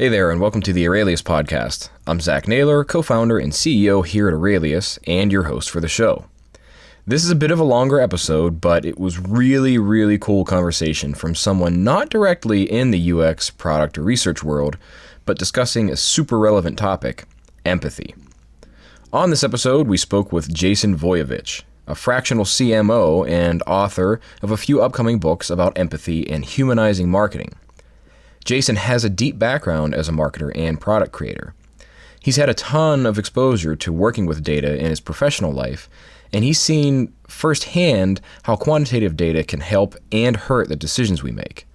Hey there, and welcome to the Aurelius Podcast. I'm Zach Naylor, co-founder and CEO here at Aurelius, and your host for the show. This is a bit of a longer episode, but it was really cool conversation from someone not directly in the UX product or research world, but discussing a super relevant topic, empathy. On this episode, we spoke with Jason Voiovich, a fractional CMO and author of a few upcoming books about empathy and humanizing marketing. Jason has a deep background as a marketer and product creator. He's had a ton of exposure to working with data in his professional life, and he's seen firsthand how quantitative data can help and hurt the decisions we make.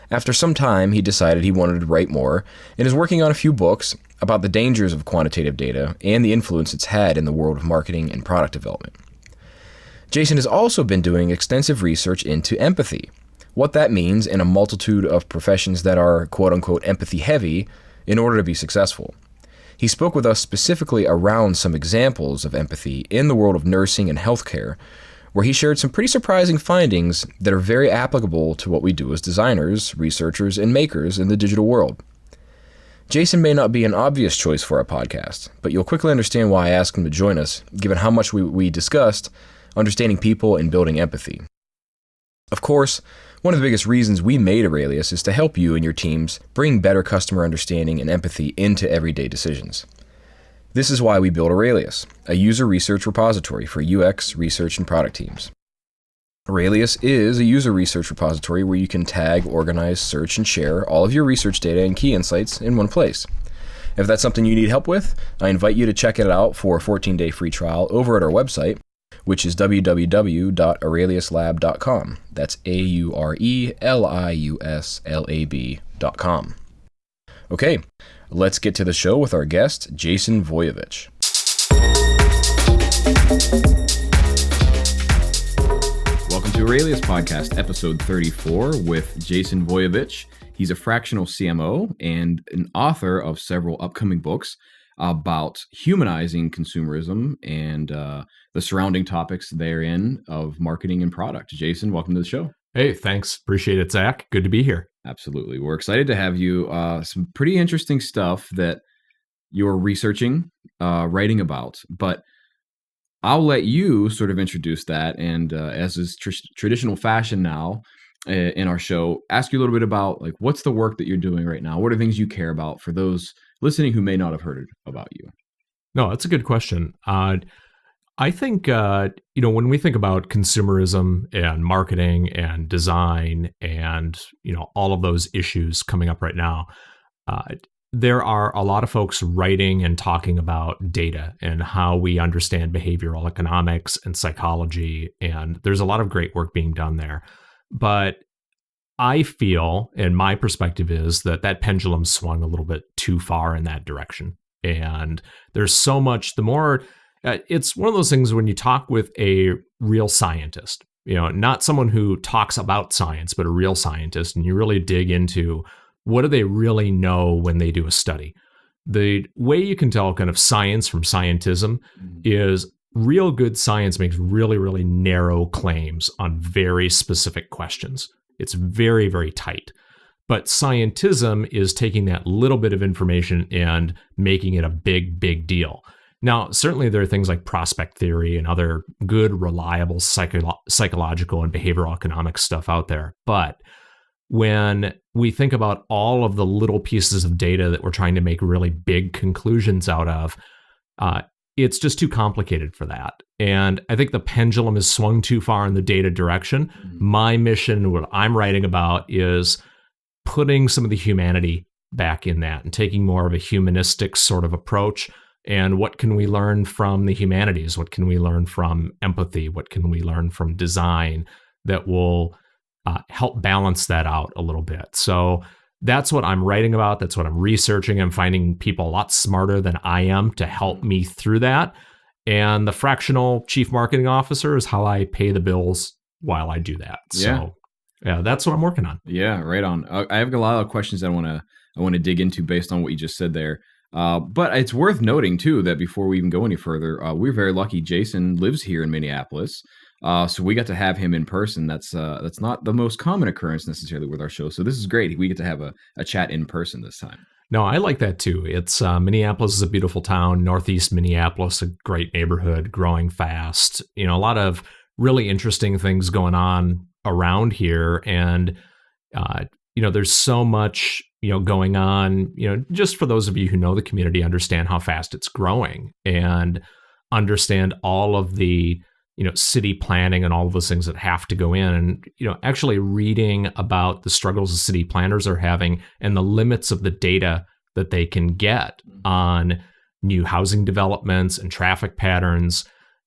After some time, he decided he wanted to write more and is working on a few books about the dangers of quantitative data and the influence it's had in the world of marketing and product development. Jason has also been doing extensive research into empathy, what that means in a multitude of professions that are quote-unquote empathy heavy in order to be successful. He spoke with us specifically around some examples of empathy in the world of nursing and healthcare, where he shared some pretty surprising findings that are very applicable to what we do as designers, researchers, and makers in the digital world. Jason may not be an obvious choice for our podcast, but you'll quickly understand why I asked him to join us, given how much we discussed understanding people and building empathy. Of course, one of the biggest reasons we made Aurelius is to help you and your teams bring better customer understanding and empathy into everyday decisions. This is why we built Aurelius, a user research repository for UX, research, and product teams. Aurelius is a user research repository where you can tag, organize, search, and share all of your research data and key insights in one place. If that's something you need help with, I invite you to check it out for a 14-day free trial over at our website, which is www.aureliuslab.com. That's AURELIUSLAB.com. Okay, let's get to the show with our guest, Jason Voiovich. Welcome to Aurelius Podcast, episode 34 with Jason Voiovich. He's a fractional CMO and an author of several upcoming books about humanizing consumerism and the surrounding topics therein of marketing and product. Jason, welcome to the show. Hey, thanks. Appreciate it, Zach. Good to be here. Absolutely. We're excited to have you. Some pretty interesting stuff that you're researching, writing about, but I'll let you sort of introduce that. And as is traditional fashion now in our show, ask you a little bit about like what's the work that you're doing right now? What are things you care about for those listening who may not have heard about you? No, that's a good question. I think, when we think about consumerism and marketing and design and, all of those issues coming up right now, there are a lot of folks writing and talking about data and how we understand behavioral economics and psychology. And there's a lot of great work being done there. But I feel, and my perspective is that pendulum swung a little bit too far in that direction. And there's so much, it's one of those things when you talk with a real scientist, not someone who talks about science, but a real scientist, and you really dig into what do they really know when they do a study. The way you can tell kind of science from scientism is real good science makes really narrow claims on very specific questions. It's very, very tight. But scientism is taking that little bit of information and making it a big deal. Now, certainly there are things like prospect theory and other good, reliable psychological and behavioral economics stuff out there. But when we think about all of the little pieces of data that we're trying to make really big conclusions out of, it's just too complicated for that. And I think the pendulum has swung too far in the data direction. My mission, what I'm writing about, is putting some of the humanity back in that and taking more of a humanistic sort of approach. And what can we learn from the humanities? What can we learn from empathy? What can we learn from design that will help balance that out a little bit? So that's what I'm writing about. That's what I'm researching. I'm finding people a lot smarter than I am to help me through that. And the fractional chief marketing officer is how I pay the bills while I do that. So yeah, that's what I'm working on. Yeah, right on. I have a lot of questions I want to dig into based on what you just said there. But it's worth noting too that before we even go any further, we're very lucky. Jason lives here in Minneapolis. So we got to have him in person. That's not the most common occurrence necessarily with our show. So this is great. We get to have a chat in person this time. No, I like that too. It's Minneapolis is a beautiful town. Northeast Minneapolis, a great neighborhood, growing fast. A lot of really interesting things going on around here, and there's so much going on. Just for those of you who know the community, understand how fast it's growing, and understand all of the city planning and all of those things that have to go in, and actually reading about the struggles the city planners are having and the limits of the data that they can get on new housing developments and traffic patterns.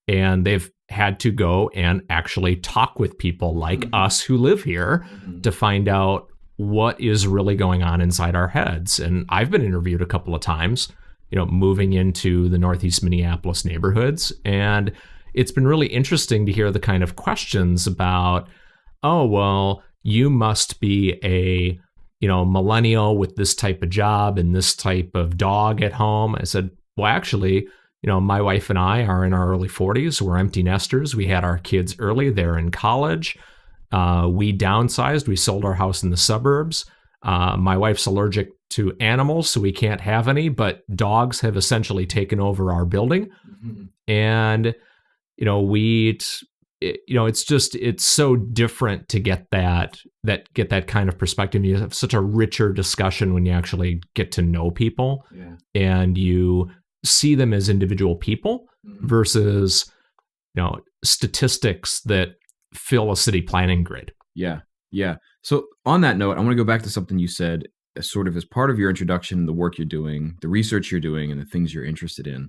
And they've had to go and actually talk with people like us who live here to find out what is really going on inside our heads. And I've been interviewed a couple of times, moving into the Northeast Minneapolis neighborhoods, and it's been really interesting to hear the kind of questions about, oh, well, you must be a, millennial with this type of job and this type of dog at home. I said, well, actually, my wife and I are in our early 40s. We're empty nesters. We had our kids early. They're in college. We downsized. We sold our house in the suburbs. My wife's allergic to animals, so we can't have any, but dogs have essentially taken over our building. And it's so different to get that kind of perspective. You have such a richer discussion when you actually get to know people, and you see them as individual people versus, statistics that fill a city planning grid. Yeah. So on that note, I want to go back to something you said sort of as part of your introduction, the work you're doing, the research you're doing, and the things you're interested in.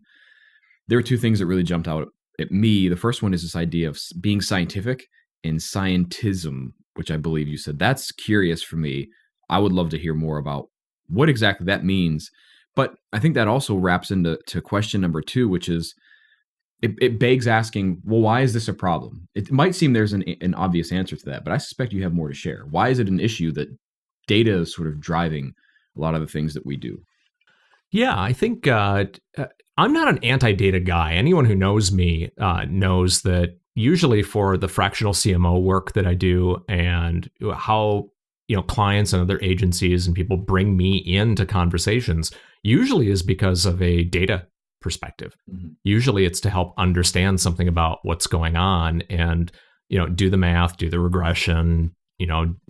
There are two things that really jumped out at me. The first one is this idea of being scientific and scientism, which I believe you said. That's curious for me. I would love to hear more about what exactly that means. But I think that also wraps into question number two, which is it begs asking, well, why is this a problem? It might seem there's an obvious answer to that, but I suspect you have more to share. Why is it an issue that data is sort of driving a lot of the things that we do? Yeah, I think I'm not an anti-data guy. Anyone who knows me knows that usually for the fractional CMO work that I do and how clients and other agencies and people bring me into conversations usually is because of a data perspective. Usually it's to help understand something about what's going on and do the math, do the regression,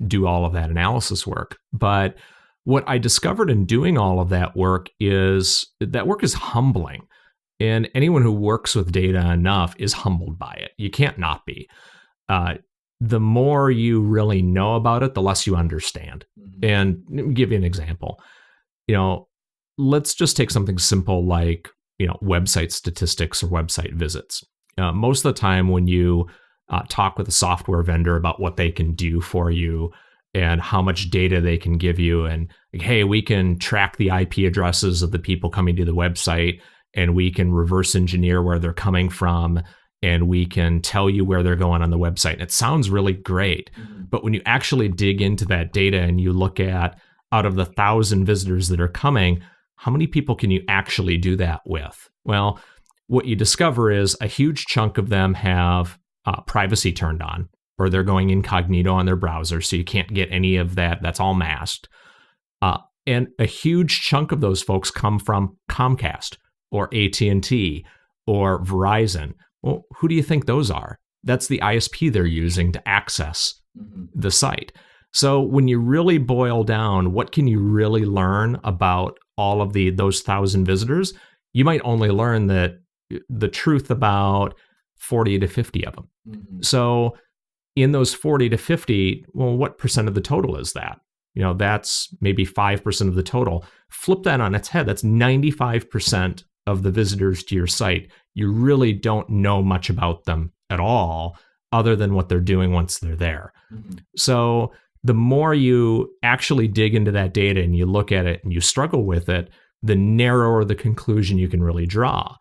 do all of that analysis work. But what I discovered in doing all of that work is humbling. And anyone who works with data enough is humbled by it. You can't not be. The more you really know about it, the less you understand. And let me give you an example. Let's just take something simple like, website statistics or website visits. Most of the time when you talk with a software vendor about what they can do for you and how much data they can give you, and like, hey, we can track the IP addresses of the people coming to the website, and we can reverse engineer where they're coming from, and we can tell you where they're going on the website. And it sounds really great. But when you actually dig into that data and you look at, out of the 1,000 visitors that are coming, how many people can you actually do that with? Well, what you discover is a huge chunk of them have privacy turned on, or they're going incognito on their browser, so you can't get any of that. That's all masked. And a huge chunk of those folks come from Comcast or AT&T or Verizon. Well, who do you think those are? That's the ISP they're using to access the site. So when you really boil down, what can you really learn about all of those 1,000 visitors? You might only learn that the truth about 40 to 50 of them. So in those 40 to 50, well, what percent of the total is that? That's maybe 5% of the total. Flip that on its head. That's 95% of the visitors to your site. You really don't know much about them at all, other than what they're doing once they're there. So the more you actually dig into that data and you look at it and you struggle with it, the narrower the conclusion you can really draw.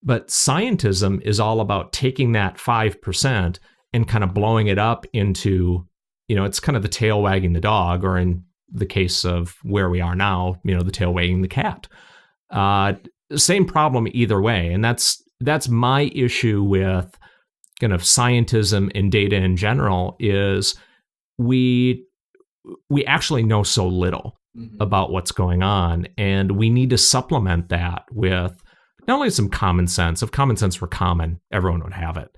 But scientism is all about taking that 5% and kind of blowing it up into, it's kind of the tail wagging the dog, or in the case of where we are now, the tail wagging the cat. Same problem either way. And that's my issue with kind of scientism and data in general is we actually know so little. about what's going on. And we need to supplement that with not only some common sense. If common sense were common, everyone would have it.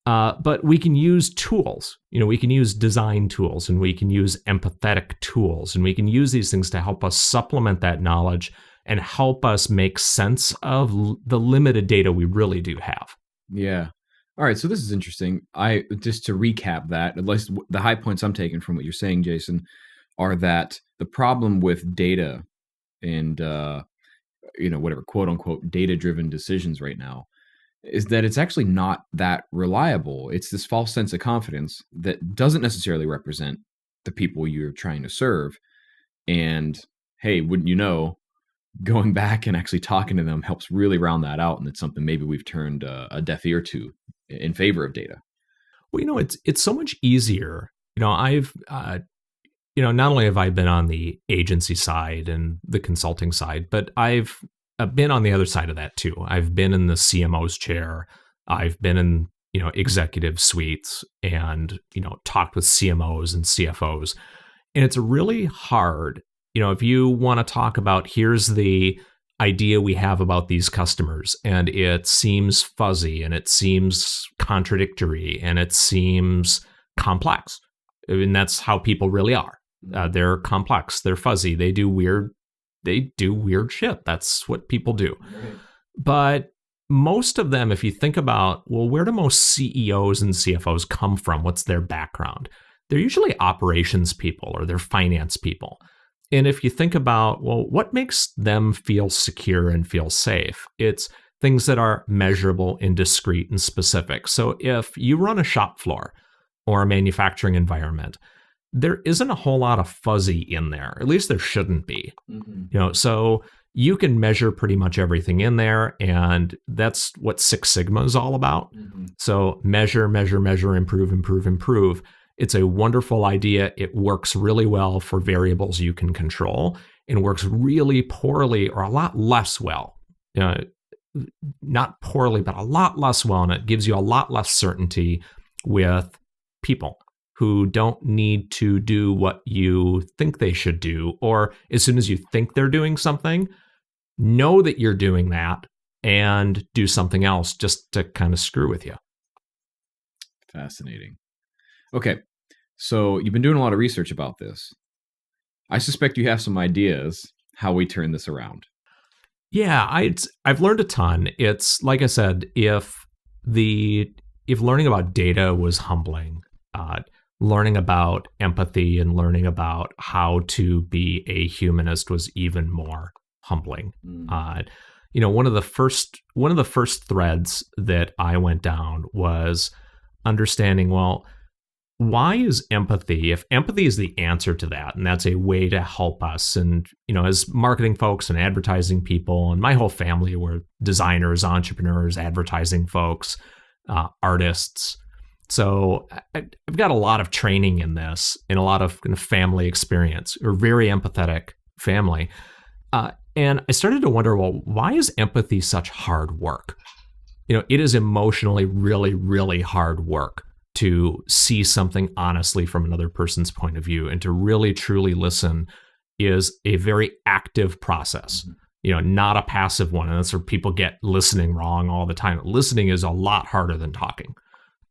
But we can use tools. We can use design tools, and we can use empathetic tools, and we can use these things to help us supplement that knowledge and help us make sense of the limited data we really do have. Yeah. All right. So this is interesting. Just to recap that, at least the high points I'm taking from what you're saying, Jason, are that the problem with data and whatever quote unquote data driven decisions right now is that it's actually not that reliable. It's this false sense of confidence that doesn't necessarily represent the people you're trying to serve. And hey, wouldn't you know, going back and actually talking to them helps really round that out. And it's something maybe we've turned a deaf ear to in favor of data. Well, it's so much easier. I've not only have I been on the agency side and the consulting side, but I've been on the other side of that too. I've been in the CMO's chair. I've been in, executive suites and, talked with CMOs and CFOs. And it's really hard, if you want to talk about, here's the idea we have about these customers, and it seems fuzzy and it seems contradictory and it seems complex. And that's how people really are. They're complex, they're fuzzy, they do weird shit. That's what people do. Right. But most of them, if you think about, well, where do most CEOs and CFOs come from? What's their background? They're usually operations people or they're finance people. And if you think about, well, what makes them feel secure and feel safe? It's things that are measurable and discrete and specific. So if you run a shop floor or a manufacturing environment, there isn't a whole lot of fuzzy in there. At least there shouldn't be. So you can measure pretty much everything in there, and that's what Six Sigma is all about. So measure, improve. It's a wonderful idea. It works really well for variables you can control, and works really poorly or a lot less well. Not poorly, but a lot less well, and it gives you a lot less certainty with people who don't need to do what you think they should do, or as soon as you think they're doing something, know that you're doing that and do something else just to kind of screw with you. Fascinating. Okay, so you've been doing a lot of research about this. I suspect you have some ideas how we turn this around. Yeah, I've learned a ton. It's like I said, if learning about data was humbling, learning about empathy and learning about how to be a humanist was even more humbling. One of the first threads that I went down was understanding, well, why is empathy, if empathy is the answer to that, and that's a way to help us, and as marketing folks and advertising people, and my whole family were designers, entrepreneurs, advertising folks, artists. So I've got a lot of training in this and a lot of kind of family experience. We're a very empathetic family. And I started to wonder, well, why is empathy such hard work? It is emotionally really, really hard work to see something honestly from another person's point of view, and to really, truly listen is a very active process, not a passive one. And that's where people get listening wrong all the time. Listening is a lot harder than talking.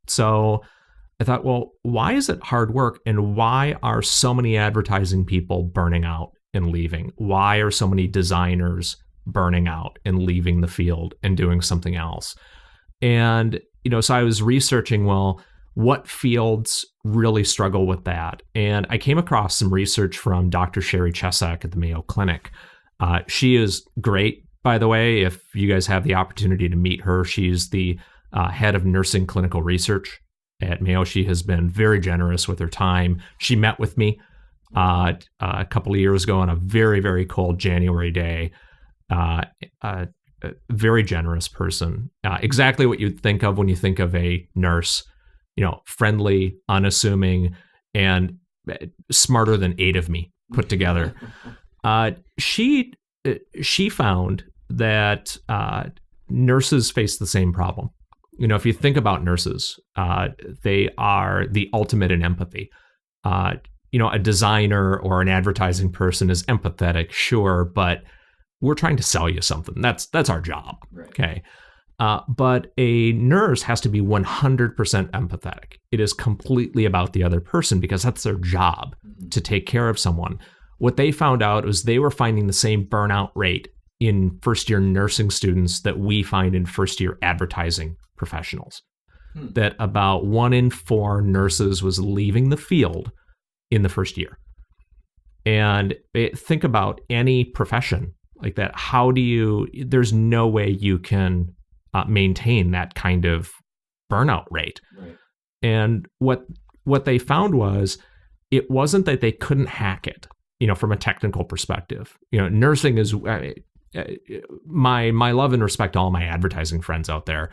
So I thought, well, why is it hard work, and why are so many advertising people burning out and leaving? Why are so many designers burning out and leaving the field and doing something else? And, so I was researching, well, what fields really struggle with that? And I came across some research from Dr. Sherry Chesak at the Mayo Clinic. She is great, by the way. If you guys have the opportunity to meet her, she's the head of nursing clinical research at Mayo. She has been very generous with her time. She met with me a couple of years ago on a very, very cold January day. A very generous person. Exactly what you'd think of when you think of a nurse. Friendly, unassuming, and smarter than 8 of me put together. She found that nurses face the same problem. If you think about nurses, they are the ultimate in empathy. a designer or an advertising person is empathetic, sure, but we're trying to sell you something. That's our job. Right. Okay. But a nurse has to be 100% empathetic. It is completely about the other person because that's their job, to take care of someone. What they found out was they were finding the same burnout rate in first-year nursing students that we find in first-year advertising professionals. That about 1 in 4 nurses was leaving the field in the first year. And think about any profession like that. There's no way you can maintain that kind of burnout rate. Right. And what they found was, it wasn't that they couldn't hack it, from a technical perspective. Nursing is my love and respect to all my advertising friends out there,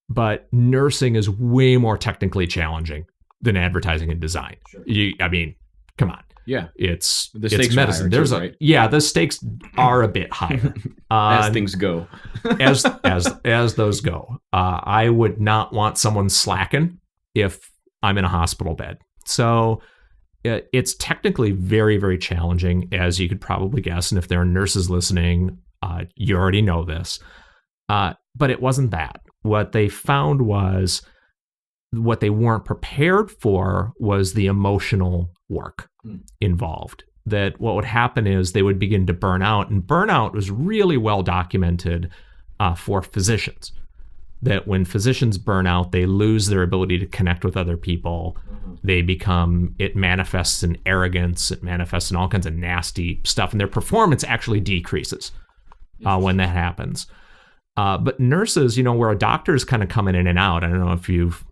but nursing is way more technically challenging than advertising and design. Sure. Come on. Yeah, it's Higher medicine. too, right? The stakes are a bit higher as things go. as those go. I would not want someone slacking if I'm in a hospital bed. So it's technically very, very challenging, as you could probably guess. And if there are nurses listening, you already know this. But it wasn't that. What they found was, what they weren't prepared for was the emotional work involved. That what would happen is they would begin to burn out. And burnout was really well documented for physicians. That when physicians burn out, they lose their ability to connect with other people. It manifests in arrogance. It manifests in all kinds of nasty stuff. And their performance actually decreases when that happens. But nurses, where a doctor's kind of coming in and out. I don't know if you've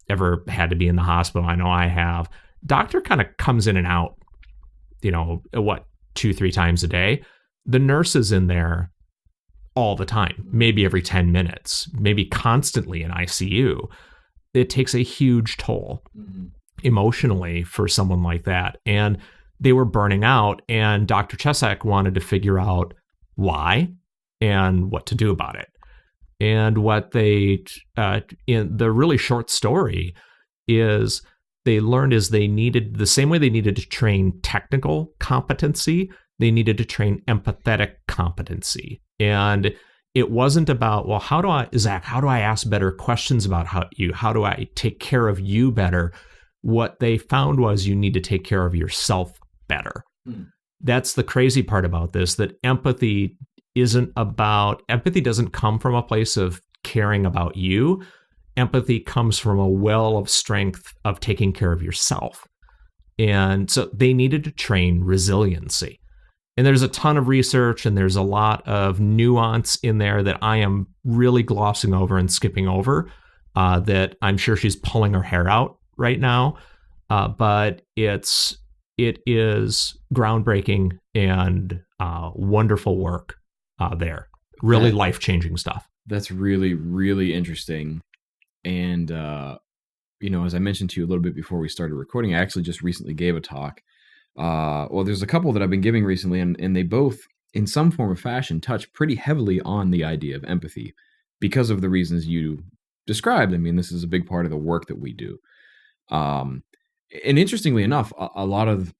ever had to be in the hospital. I know I have. Doctor kind of comes in and out, 2-3 times a day. The nurse is in there all the time, maybe every 10 minutes, maybe constantly in ICU. It takes a huge toll emotionally for someone like that. And they were burning out, and Dr. Chesak wanted to figure out why and what to do about it. And what in the really short story is, they learned is they needed, the same way they needed to train technical competency, they needed to train empathetic competency. And it wasn't about, well, how do I ask better questions about how do I take care of you better? What they found was, you need to take care of yourself better. That's the crazy part about this, that empathy doesn't come from a place of caring about you. Empathy comes from a well of strength of taking care of yourself. And so they needed to train resiliency. And there's a ton of research, and there's a lot of nuance in there that I am really glossing over and skipping over, that I'm sure she's pulling her hair out right now. But it is groundbreaking and wonderful work there. Really life-changing stuff. That's really, really interesting. And, as I mentioned to you a little bit before we started recording, I actually just recently gave a talk. There's a couple that I've been giving recently, and they both, in some form or fashion, touch pretty heavily on the idea of empathy because of the reasons you described. I mean, this is a big part of the work that we do. And interestingly enough, a lot of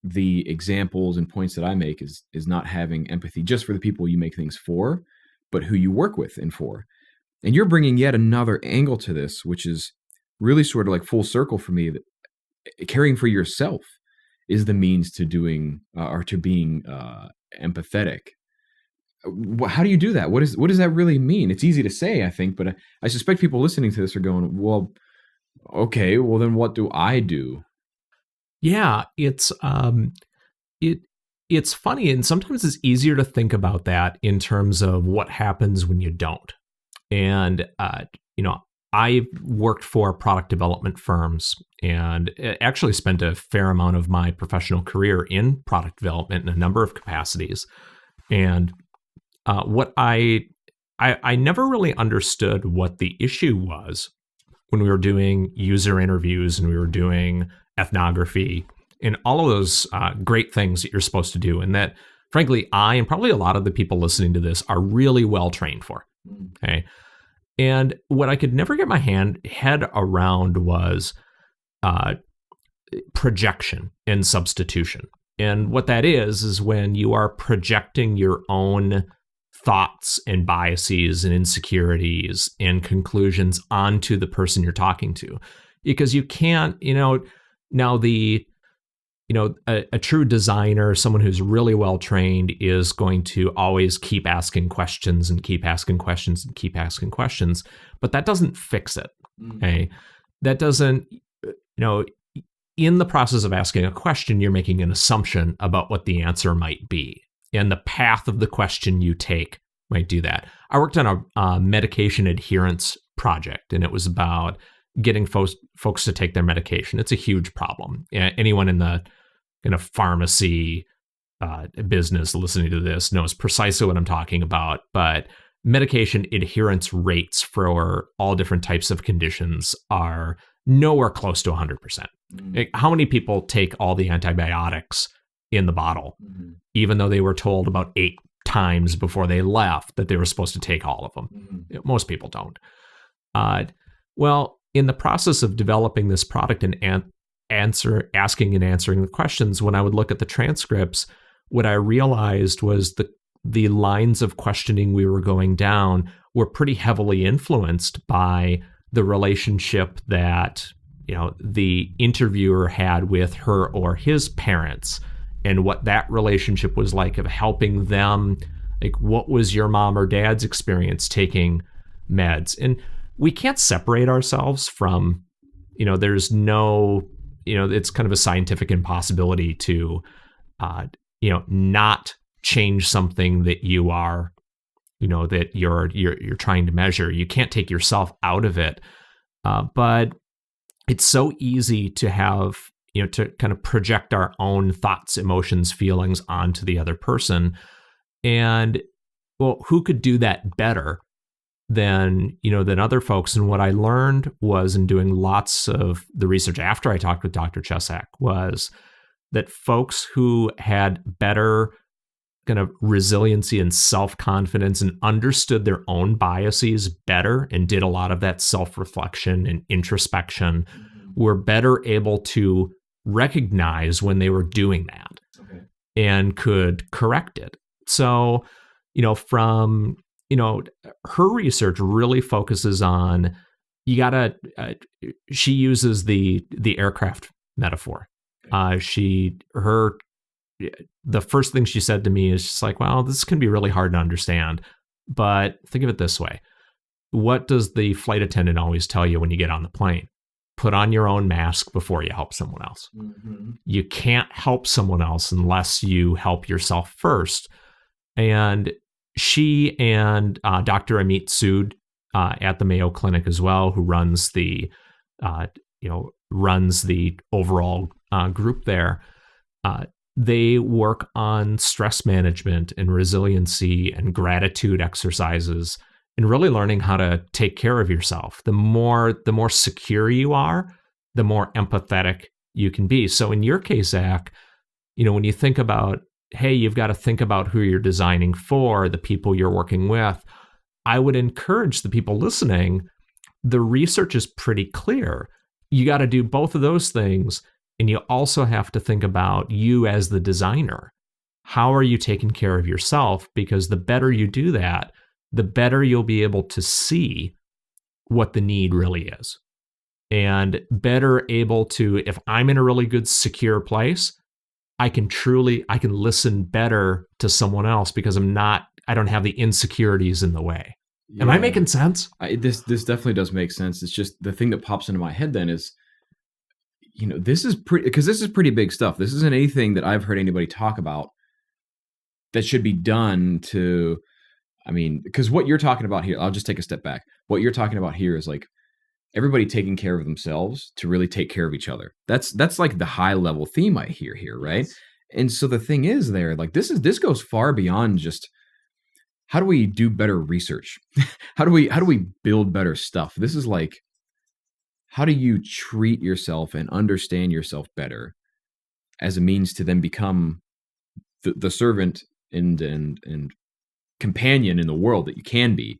the examples and points that I make is not having empathy just for the people you make things for, but who you work with and for. And you're bringing yet another angle to this, which is really sort of like full circle for me, that caring for yourself is the means to doing or to being empathetic. How do you do that? What does that really mean? It's easy to say, I think, but I suspect people listening to this are going, well, okay, well then what do I do? Yeah, it's funny, and sometimes it's easier to think about that in terms of what happens when you don't. And I worked for product development firms, and actually spent a fair amount of my professional career in product development in a number of capacities. And what I never really understood what the issue was when we were doing user interviews and we were doing ethnography and all of those great things that you're supposed to do, and that, frankly, I and probably a lot of the people listening to this are really well trained for. Okay. And what I could never get my head around was projection and substitution. And what that is when you are projecting your own thoughts and biases and insecurities and conclusions onto the person you're talking to. Because you can't, now a true designer, someone who's really well trained, is going to always keep asking questions and keep asking questions and keep asking questions, but that doesn't fix it. Okay. That doesn't, in the process of asking a question, you're making an assumption about what the answer might be. And the path of the question you take might do that. I worked on a medication adherence project, and it was about getting folks to take their medication. It's a huge problem. Anyone in the pharmacy business listening to this knows precisely what I'm talking about. But medication adherence rates for all different types of conditions are nowhere close to 100%. How many people take all the antibiotics in the bottle, even though they were told about 8 times before they left that they were supposed to take all of them? Most people don't. Well, in the process of developing this product and asking and answering the questions, when I would look at the transcripts, what I realized was the lines of questioning we were going down were pretty heavily influenced by the relationship that the interviewer had with her or his parents, and what that relationship was like of helping them. Like, what was your mom or dad's experience taking meds? And we can't separate ourselves from, there's no, it's kind of a scientific impossibility to, not change something that you are, that you're trying to measure. You can't take yourself out of it. But it's so easy to have, to kind of project our own thoughts, emotions, feelings onto the other person. And well, who could do that better than other folks? And what I learned was, in doing lots of the research after I talked with Dr. Chesak, was that folks who had better kind of resiliency and self-confidence and understood their own biases better and did a lot of that self-reflection and introspection were better able to recognize when they were doing that and could correct it. So, her research really focuses on, she uses the aircraft metaphor. The first thing she said to me is just like, well, this can be really hard to understand, but think of it this way. What does the flight attendant always tell you when you get on the plane? Put on your own mask before you help someone else. You can't help someone else unless you help yourself first. And she and Dr. Amit Sood at the Mayo Clinic as well, who runs the overall group there, they work on stress management and resiliency and gratitude exercises, and really learning how to take care of yourself. The more secure you are, the more empathetic you can be. So in your case, Zach, when you think about, hey, you've got to think about who you're designing for, the people you're working with, I would encourage the people listening, the research is pretty clear. You got to do both of those things. And you also have to think about you as the designer. How are you taking care of yourself? Because the better you do that, the better you'll be able to see what the need really is. And better able to, if I'm in a really good, secure place, I can listen better to someone else because I don't have the insecurities in the way. Yeah. Am I making sense? This definitely does make sense. It's just the thing that pops into my head then is, this is pretty big stuff. This isn't anything that I've heard anybody talk about that should be done to, because what you're talking about here, I'll just take a step back. What you're talking about here is like everybody taking care of themselves to really take care of each other. That's like the high level theme I hear here, right? Yes. And so the thing is there, like this goes far beyond just how do we do better research? How do we build better stuff? This is like, how do you treat yourself and understand yourself better as a means to then become the servant and companion in the world that you can be?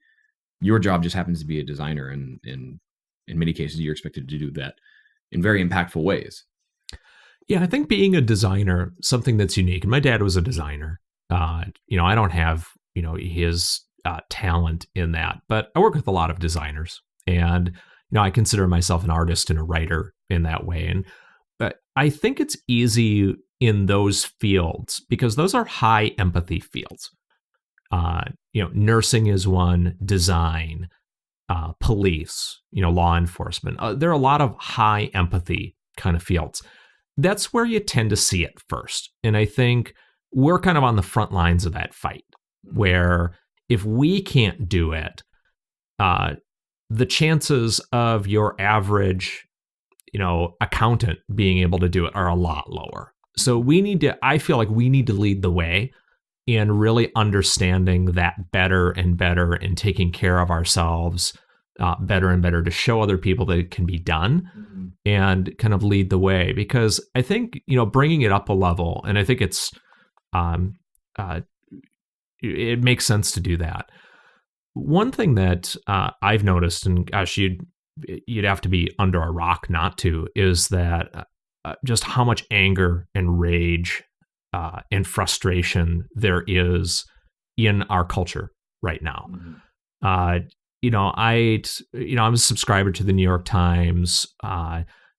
Your job just happens to be a designer, and in many cases, you're expected to do that in very impactful ways. Yeah, I think being a designer, something that's unique, and my dad was a designer. I don't have, his talent in that, but I work with a lot of designers, and I consider myself an artist and a writer in that way. And I think it's easy in those fields because those are high empathy fields. Nursing is one, design, police, law enforcement. There are a lot of high empathy kind of fields. That's where you tend to see it first. And I think we're kind of on the front lines of that fight, where if we can't do it, the chances of your average, accountant being able to do it are a lot lower. So I feel like we need to lead the way in really understanding that better and better and taking care of ourselves better and better to show other people that it can be done and kind of lead the way. Because I think, bringing it up a level, and I think it's, it makes sense to do that. One thing that I've noticed, and gosh, you'd have to be under a rock not to, is that just how much anger and rage and frustration there is in our culture right now. I'm a subscriber to the New York Times.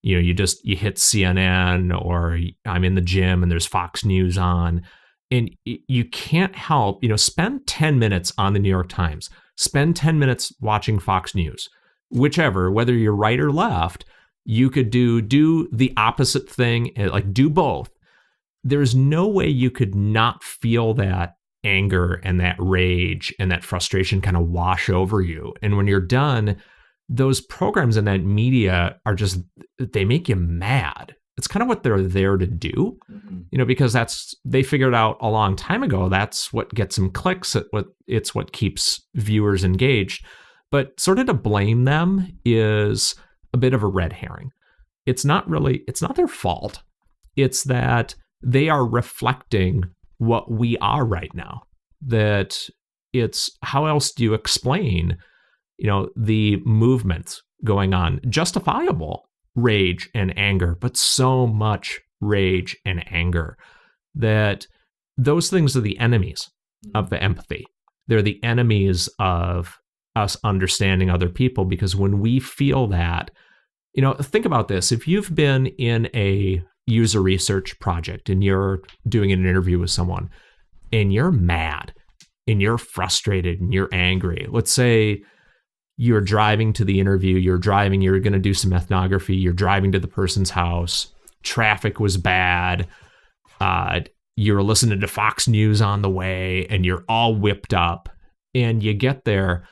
You hit CNN, or I'm in the gym and there's Fox News on, and you can't help, spend 10 minutes on the New York Times, spend 10 minutes watching Fox News, whichever, whether you're right or left, you could do the opposite thing, like do both. There's no way you could not feel that anger and that rage and that frustration kind of wash over you. And when you're done, those programs and that media they make you mad. It's kind of what they're there to do, because they figured out a long time ago, that's what gets them clicks, it's what keeps viewers engaged. But sort of to blame them is a bit of a red herring. It's not their fault. It's that they are reflecting what we are right now. That it's, how else do you explain, the movement going on? Justifiable rage and anger, but so much rage and anger that those things are the enemies of the empathy. They're the enemies of us understanding other people, because when we feel that, think about this. If you've been in a user research project and you're doing an interview with someone and you're mad and you're frustrated and you're angry, let's say you're driving to the interview, you're going to do some ethnography, you're driving to the person's house, traffic was bad, you're listening to Fox News on the way, and you're all whipped up, and you get there.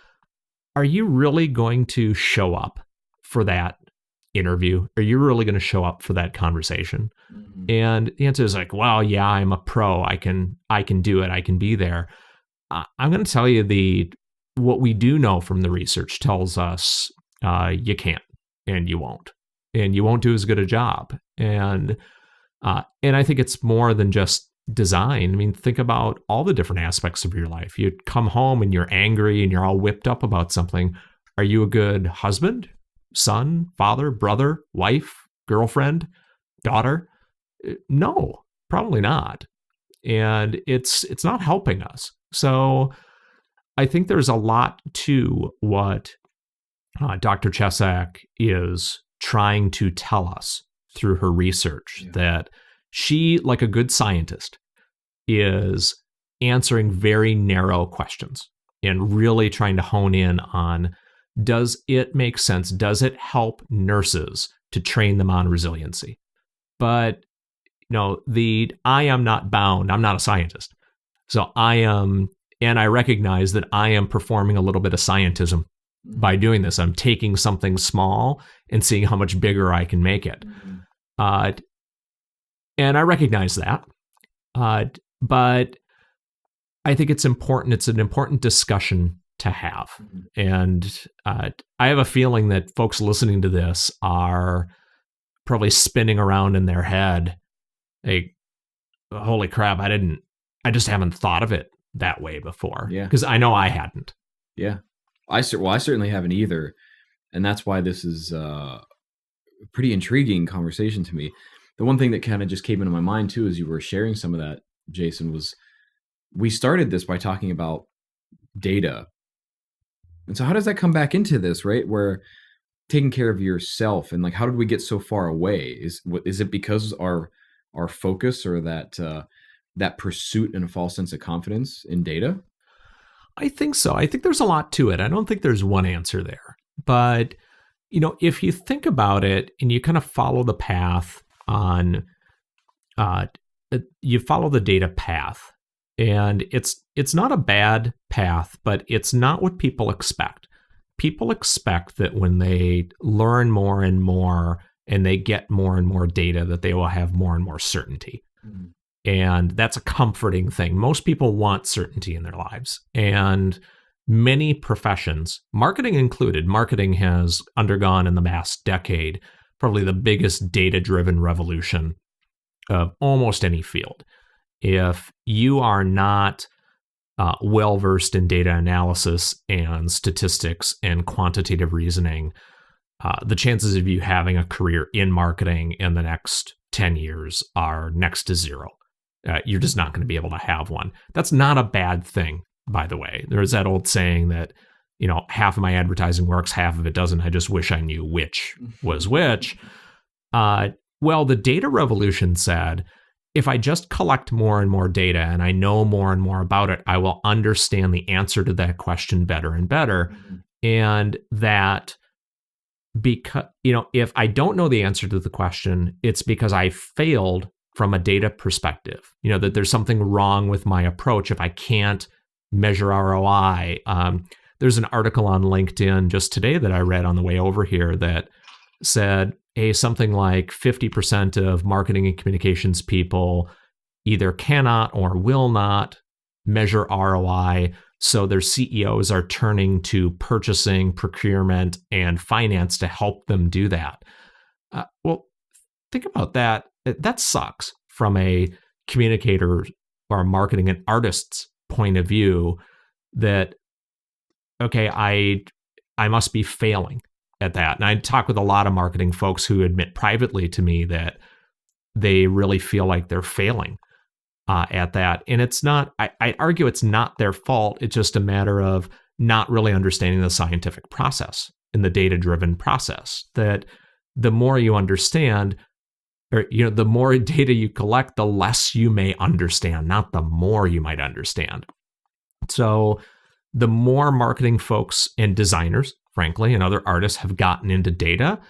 Are you really going to show up for that interview? Are you really going to show up for that conversation? And the answer is like, well, yeah, I'm a pro. I can do it. I can be there. I'm going to tell you what we do know from the research tells us you can't, and you won't do as good a job. And I think it's more than just design. I mean, think about all the different aspects of your life. You come home and you're angry and you're all whipped up about something. Are you a good husband, son, father, brother, wife, girlfriend, daughter? No, probably not. And it's not helping us. So I think there's a lot to what Dr. Chesak is trying to tell us through her research, that she, like a good scientist, is answering very narrow questions and really trying to hone in on, does it make sense? Does it help nurses to train them on resiliency? But, I am not bound. I'm not a scientist. So and I recognize that I am performing a little bit of scientism by doing this. I'm taking something small and seeing how much bigger I can make it. And I recognize that. But I think it's important. It's an important discussion to have. And I have a feeling that folks listening to this are probably spinning around in their head, hey, holy crap, I just haven't thought of it that way before. Yeah. Because I know I hadn't. Yeah. I certainly haven't either. And that's why this is a pretty intriguing conversation to me. the one thing that kind of just came into my mind too, as you were sharing some of that, Jason, was we started this by talking about data. And so how does that come back into this, right? Where taking care of yourself, and like, how did we get so far away? Is it because our focus, or that pursuit and a false sense of confidence in data? I think so. I think there's a lot to it. I don't think there's one answer there. But, if you think about it and you kind of follow the path on, you follow the data path, and it's not a bad path, but it's not what people expect. People expect that when they learn more and more and they get more and more data, that they will have more and more certainty. Mm-hmm. And that's a comforting thing. Most people want certainty in their lives. And many professions, marketing included, marketing has undergone in the past decade probably the biggest data-driven revolution of almost any field. If you are not well-versed in data analysis and statistics and quantitative reasoning, the chances of you having a career in marketing in the next 10 years are next to zero. You're just not going to be able to have one. That's not a bad thing, by the way. There's that old saying that, half of my advertising works, half of it doesn't. I just wish I knew which was which. Well, the data revolution said, if I just collect more and more data and I know more and more about it, I will understand the answer to that question better and better. Mm-hmm. And that because, if I don't know the answer to the question, it's because I failed from a data perspective, that there's something wrong with my approach if I can't measure ROI. There's an article on LinkedIn just today that I read on the way over here that said, something like 50% of marketing and communications people either cannot or will not measure ROI. So their CEOs are turning to purchasing, procurement, and finance to help them do that. Well, think about that. That sucks from a communicator or marketing and artist's point of view, that, okay, I must be failing at that. And I talk with a lot of marketing folks who admit privately to me that they really feel like they're failing at that. And it's not, I argue it's not their fault. It's just a matter of not really understanding the scientific process and the data-driven process, that the more you understand, or, the more data you collect, the less you may understand, not the more you might understand. So the more marketing folks and designers, frankly, and other artists have gotten into data,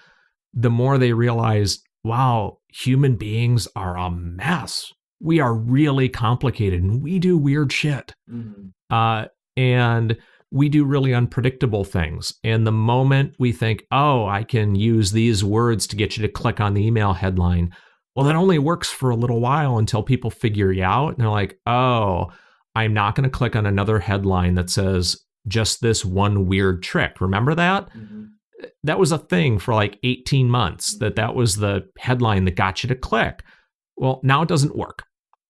the more they realize, wow, human beings are a mess. We are really complicated and we do weird shit. Mm-hmm. And we do really unpredictable things. And the moment we think, oh, I can use these words to get you to click on the email headline, well, that only works for a little while until people figure you out. And they're like, oh, I'm not going to click on another headline that says just this one weird trick. Remember that? Mm-hmm. That was a thing for like 18 months, that was the headline that got you to click. Well, now it doesn't work.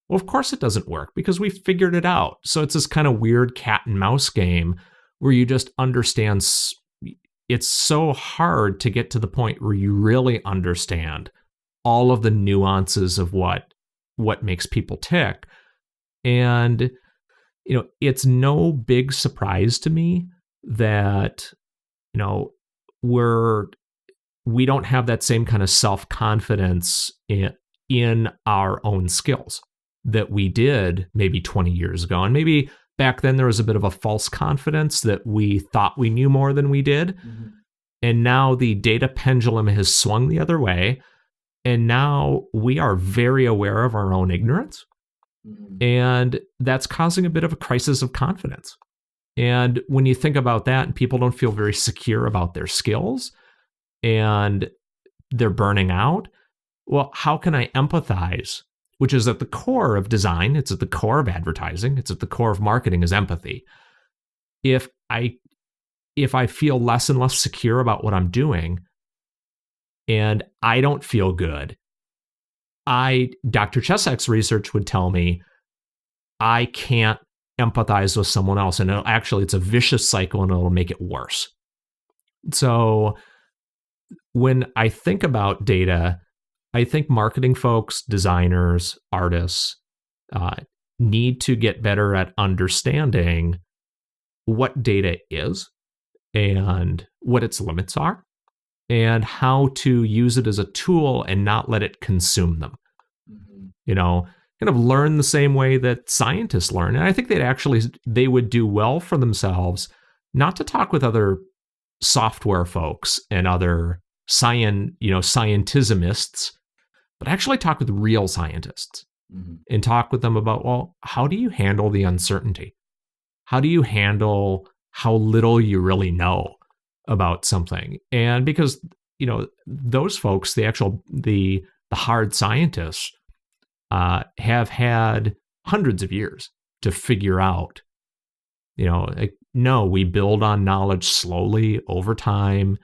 Well, of course it doesn't work, because we figured it out. So it's this kind of weird cat and mouse game where you just understand. It's so hard to get to the point where you really understand all of the nuances of what makes people tick. And, it's no big surprise to me that, we don't have that same kind of self-confidence in our own skills that we did maybe 20 years ago. And maybe back then there was a bit of a false confidence that we thought we knew more than we did. Mm-hmm. And now the data pendulum has swung the other way. And now we are very aware of our own ignorance. Mm-hmm. And that's causing a bit of a crisis of confidence. And when you think about that, and people don't feel very secure about their skills and they're burning out, well, how can I empathize? Which is at the core of design. It's at the core of advertising. It's at the core of marketing, is empathy. If I feel less and less secure about what I'm doing and I don't feel good, Dr. Chesek's research would tell me I can't empathize with someone else. And it's a vicious cycle, and it'll make it worse. So when I think about data, I think marketing folks, designers, artists need to get better at understanding what data is and what its limits are, and how to use it as a tool and not let it consume them. Kind of learn the same way that scientists learn. And I think they would do well for themselves not to talk with other software folks and other scientismists, but actually talk with real scientists and talk with them about, well, how do you handle the uncertainty? How do you handle how little you really know about something? And because, those folks, the hard scientists, have had hundreds of years to figure out, no, we build on knowledge slowly over time.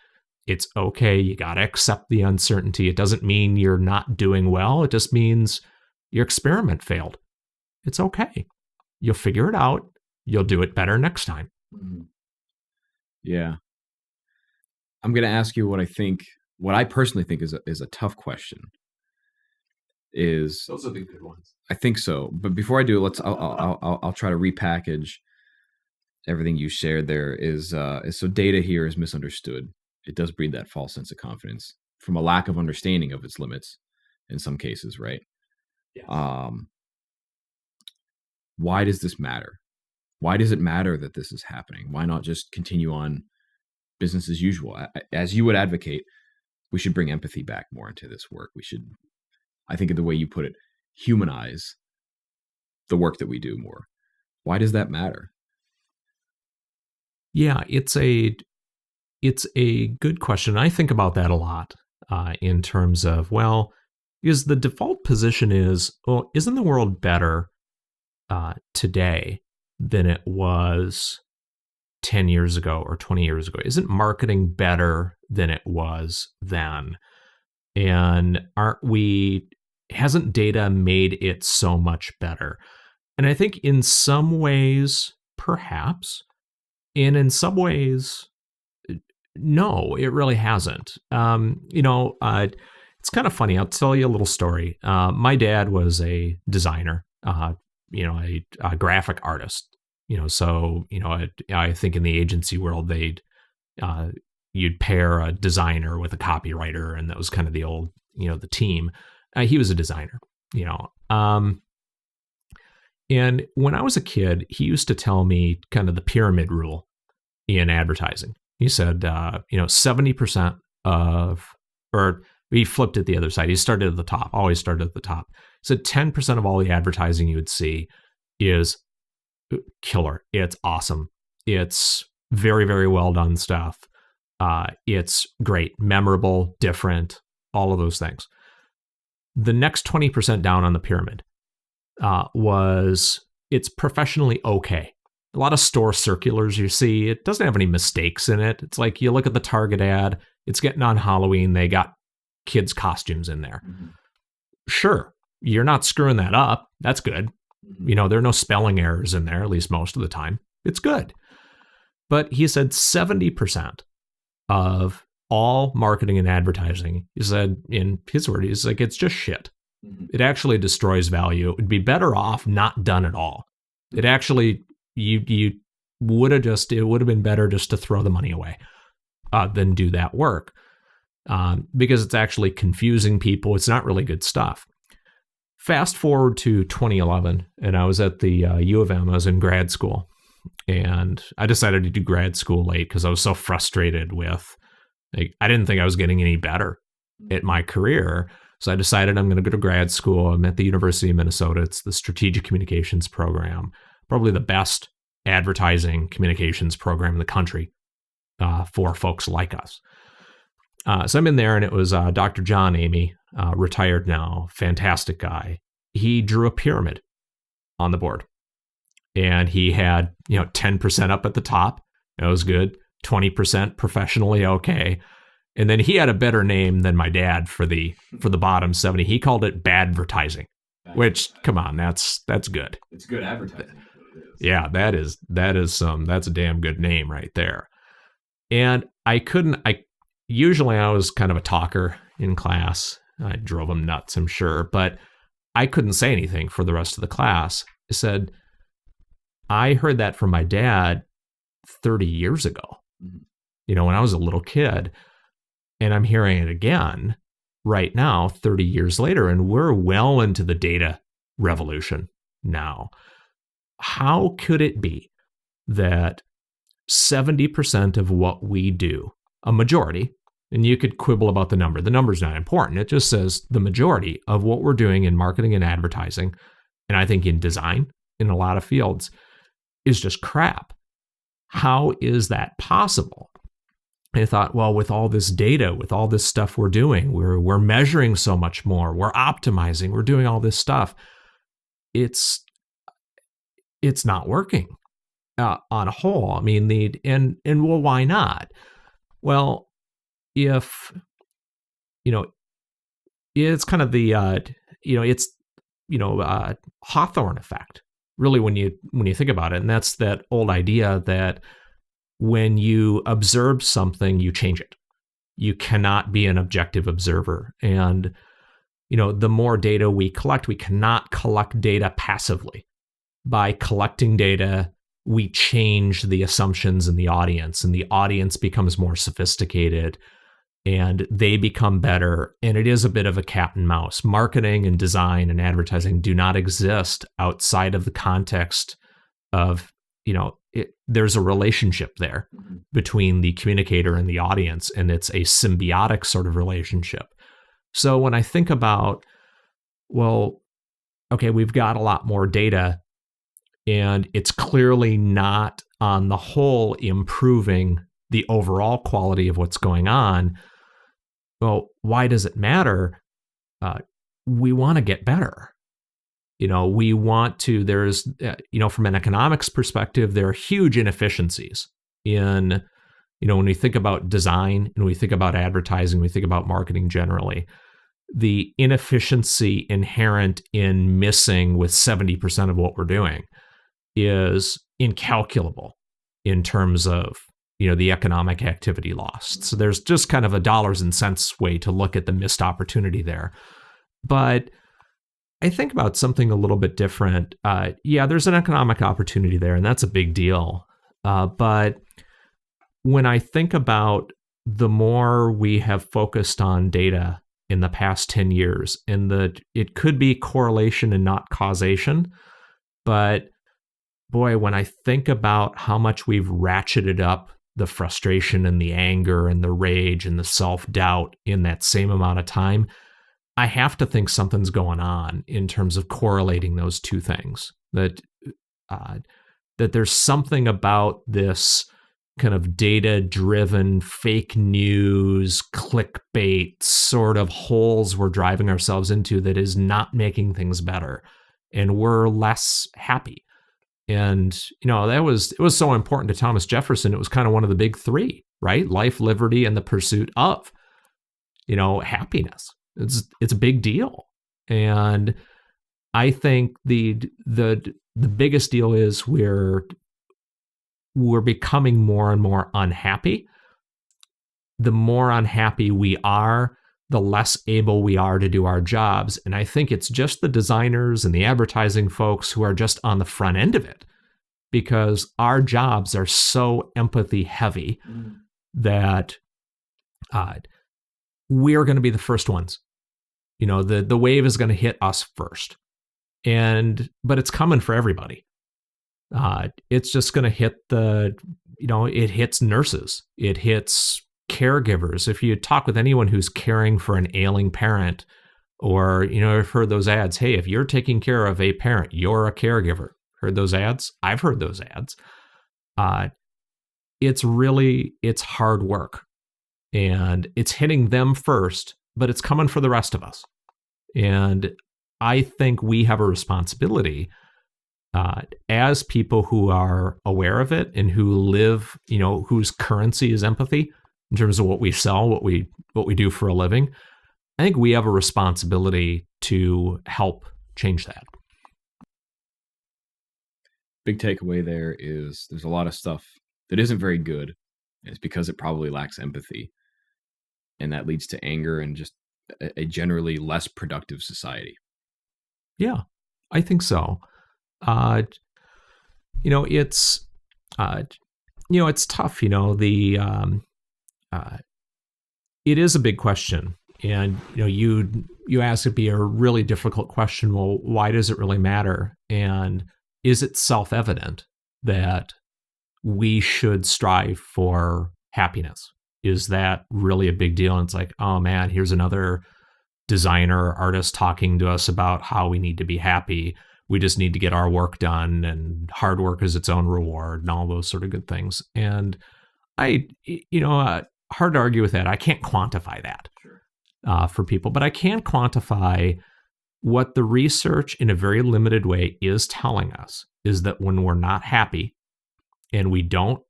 It's okay. You got to accept the uncertainty. It doesn't mean you're not doing well. It just means your experiment failed. It's okay. You'll figure it out. You'll do it better next time. Yeah. I'm going to ask you what I personally think is a tough question. Those are the good ones. I think so. But before I do, I'll try to repackage everything you shared there. So data here is misunderstood. It does breed that false sense of confidence from a lack of understanding of its limits in some cases, right? Yes. Why does this matter? Why does it matter that this is happening? Why not just continue on business as usual? As you would advocate, we should bring empathy back more into this work. We should, I think of the way you put it, humanize the work that we do more. Why does that matter? Yeah, it's a good question. I think about that a lot in terms of, well, is the default position isn't the world better today than it was 10 years ago or 20 years ago? Isn't marketing better than it was then? And hasn't data made it so much better? And I think in some ways, perhaps, and in some ways, no, it really hasn't. It's kind of funny. I'll tell you a little story. My dad was a designer, a graphic artist. I think in the agency world, you'd pair a designer with a copywriter, and that was kind of the old, the team. He was a designer, and when I was a kid, he used to tell me kind of the pyramid rule in advertising. He said, 70% or he flipped it the other side. He started at the top, always started at the top. He said 10% of all the advertising you would see is killer. It's awesome. It's very, very well done stuff. It's great, memorable, different, all of those things. The next 20% down on the pyramid it's professionally okay. A lot of store circulars you see, it doesn't have any mistakes in it. It's like you look at the Target ad, it's getting on Halloween, they got kids' costumes in there. Mm-hmm. Sure, you're not screwing that up. That's good. Mm-hmm. There are no spelling errors in there, at least most of the time. It's good. But he said 70% of all marketing and advertising, he said, in his word, he's like, it's just shit. Mm-hmm. It actually destroys value. It would be better off not done at all. It actually, it would have been better just to throw the money away than do that work. Because it's actually confusing people. It's not really good stuff. Fast forward to 2011, and I was at the U of M. I was in grad school, and I decided to do grad school late because I was so frustrated with, I didn't think I was getting any better at my career. So I decided I'm going to go to grad school. I'm at the University of Minnesota. It's the Strategic Communications program, probably the best advertising communications program in the country for folks like us. So I'm in there, and it was Dr. John Amy, retired now, fantastic guy. He drew a pyramid on the board, and he had 10% up at the top. That was good. 20% professionally okay, and then he had a better name than my dad for the bottom 70. He called it badvertising, which come on, that's good. It's good advertising. Yeah, that's a damn good name right there. And usually I was kind of a talker in class, I drove him nuts, I'm sure, but I couldn't say anything for the rest of the class. I said, I heard that from my dad 30 years ago, when I was a little kid, and I'm hearing it again right now, 30 years later, and we're well into the data revolution now. How could it be that 70% of what we do, a majority, and you could quibble about the number. The number's not important. It just says the majority of what we're doing in marketing and advertising, and I think in design, in a lot of fields, is just crap. How is that possible? And I thought, well, with all this data, with all this stuff we're doing, we're measuring so much more, we're optimizing, we're doing all this stuff. It's not working on a whole. I mean, well, why not? Well, if it's kind of the Hawthorne Effect, really, when you think about it, and that's that old idea that when you observe something, you change it. You cannot be an objective observer, and the more data we cannot collect data passively. By collecting data, we change the assumptions in the audience becomes more sophisticated, and they become better. And it is a bit of a cat and mouse. Marketing and design and advertising do not exist outside of the context of, there's a relationship there between the communicator and the audience, and it's a symbiotic sort of relationship. So when I think about, well, okay, we've got a lot more data, and it's clearly not on the whole improving the overall quality of what's going on. Well, why does it matter? We want to get better. We want to, there's, from an economics perspective, there are huge inefficiencies in, when we think about design and we think about advertising, we think about marketing generally, the inefficiency inherent in missing with 70% of what we're doing is incalculable in terms of, the economic activity lost. So there's just kind of a dollars and cents way to look at the missed opportunity there. But I think about something a little bit different. There's an economic opportunity there, and that's a big deal. But when I think about the more we have focused on data in the past 10 years, and it could be correlation and not causation, but boy, when I think about how much we've ratcheted up the frustration and the anger and the rage and the self-doubt in that same amount of time, I have to think something's going on in terms of correlating those two things. That there's something about this kind of data-driven, fake news, clickbait sort of holes we're driving ourselves into that is not making things better, and we're less happy. And, it was so important to Thomas Jefferson. It was kind of one of the big three, right? Life, liberty, and the pursuit of, happiness. It's a big deal. And I think the biggest deal is we're becoming more and more unhappy. The more unhappy we are, the less able we are to do our jobs. And I think it's just the designers and the advertising folks who are just on the front end of it, because our jobs are so empathy heavy that we're going to be the first ones. The wave is going to hit us first. But it's coming for everybody. It's just going to hit it hits nurses. It hits caregivers. If you talk with anyone who's caring for an ailing parent, or, I've heard those ads, hey, if you're taking care of a parent, you're a caregiver. Heard those ads? I've heard those ads. It's hard work, and it's hitting them first, but it's coming for the rest of us. And I think we have a responsibility as people who are aware of it and who live, whose currency is empathy in terms of what we sell, what we do for a living. I think we have a responsibility to help change that. Big takeaway there is there's a lot of stuff that isn't very good. And it's because it probably lacks empathy. And that leads to anger and just a generally less productive society. Yeah, I think so. It's it's tough. It is a big question, and you ask it be a really difficult question. Well, why does it really matter? And is it self-evident that we should strive for happiness? Is that really a big deal? And it's like, oh man, here's another designer or artist talking to us about how we need to be happy. We just need to get our work done, and hard work is its own reward, and all those sort of good things. And hard to argue with that. I can't quantify that for people, but I can quantify what the research in a very limited way is telling us is that when we're not happy and we don't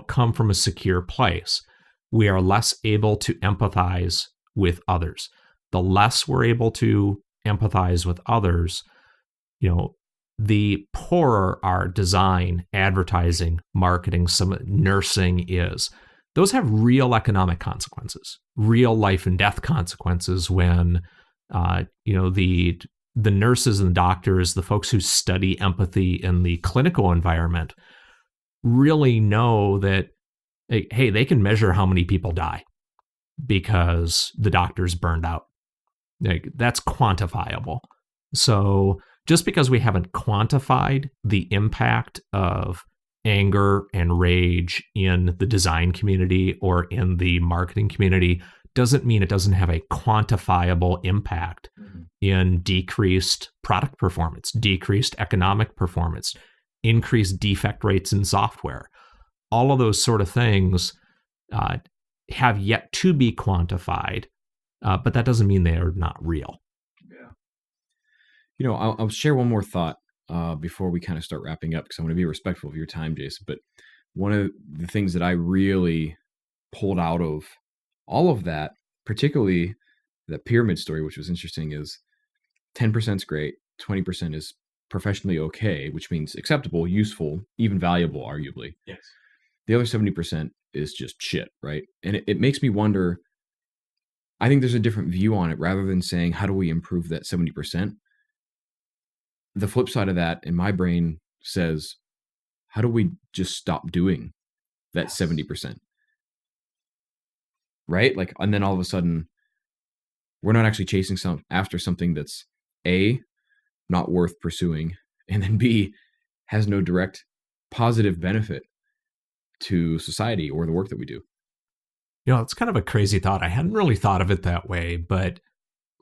come from a secure place, we are less able to empathize with others. The less we're able to empathize with others, the poorer our design, advertising, marketing, some nursing is. Those have real economic consequences, real life and death consequences when, the nurses and the doctors, the folks who study empathy in the clinical environment really know that, hey, they can measure how many people die because the doctor's burned out. That's quantifiable. So just because we haven't quantified the impact of anger and rage in the design community or in the marketing community doesn't mean it doesn't have a quantifiable impact in decreased product performance, decreased economic performance, increased defect rates in software. All of those sort of things have yet to be quantified, but that doesn't mean they are not real. Yeah. I'll share one more thought before we kind of start wrapping up, because I want to be respectful of your time, Jason. But one of the things that I really pulled out of all of that, particularly the pyramid story, which was interesting, is 10% is great, 20% is professionally okay, which means acceptable, useful, even valuable, arguably. Yes. The other 70% is just shit, right? And it makes me wonder, I think there's a different view on it. Rather than saying, how do we improve that 70%? The flip side of that in my brain says, how do we just stop doing that 70%? Right? And then all of a sudden, we're not actually chasing after something that's A, not worth pursuing, and then B, has no direct positive benefit to society or the work that we do. It's kind of a crazy thought. I hadn't really thought of it that way, but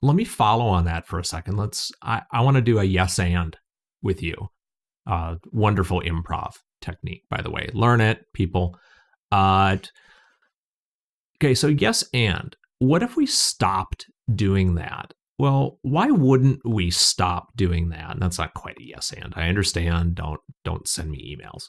let me follow on that for a second. I want to do a yes and with you. Wonderful improv technique, by the way. Learn it, people. Okay, so yes and. What if we stopped doing that? Well, why wouldn't we stop doing that? And that's not quite a yes and. I understand. Don't send me emails.